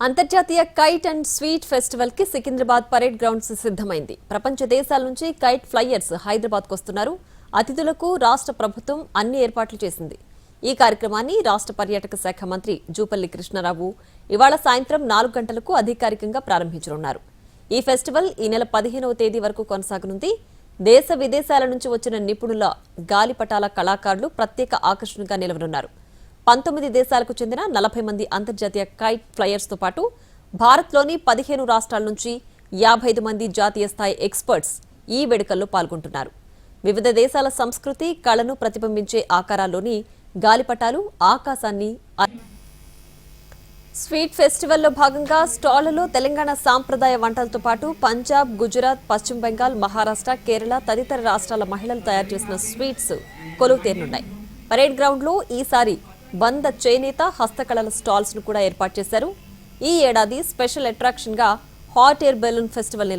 అంతర్జాతీయ kite and sweet festival కి Secunderabad parade grounds సిద్ధమైంది. ప్రపంచ దేశాల నుంచి కైట్ ఫ్లైయర్స్ హైదరాబాద్ కు వస్తున్నారు. అతిథులకు రాష్ట్ర ప్రభుత్వం అన్ని ఏర్పాట్లు చేసింది. ఈ కార్యక్రమాన్ని రాష్ట్ర పర్యాటక శాఖ మంత్రి జూపల్లి కృష్ణారావు ఇవాళ సాయంత్రం 4 గంటలకు అధికారికంగా ప్రారంభించనున్నారు. ఈ ఫెస్టివల్ ఈ నెల 15వ తేదీ వరకు కొనసాగనుంది. దేశ విదేశాల నుంచి వచ్చిన నిపుణుల గాలిపటాల కళాకారులు ప్రత్యేక ఆకర్షణగా నిలవనున్నారు. 19 దేశాలకు చెందిన 40 మంది అంతర్జాతీయ కైట్ ఫ్లైయర్స్ తో పాటు భారత్లోని 15 రాష్ట్రాల నుంచి 55 మంది జాతీయ స్థాయి ఎక్స్పర్ట్స్ ఈ వేడుకల్లో పాల్గొంటున్నారు. వివిధ దేశాల సంస్కృతి కళను ప్రతిబింబించే ఆకారాల్లోని గాలిపటాలు ఆకాశాన్ని స్వీట్ ఫెస్టివల్లో భాగంగా స్టాళ్లలో తెలంగాణ సాంప్రదాయ వంటలతో పాటు పంజాబ్, గుజరాత్, పశ్చిమ బెంగాల్, మహారాష్ట్ర, కేరళ తదితర రాష్ట్రాల మహిళలు తయారు చేసిన స్వీట్స్ కొలువు తీరనున్నాయి. పరేడ్ గ్రౌండ్ లో ఈసారి 100 చేనేత హస్తకళల స్టాల్స్ ను కూడా ఏర్పాటు చేశారు. ఈ ఏడాది స్పెషల్ అట్రాక్షన్ గా హాట్ ఎయిర్ బెలూన్ ఫెస్టివల్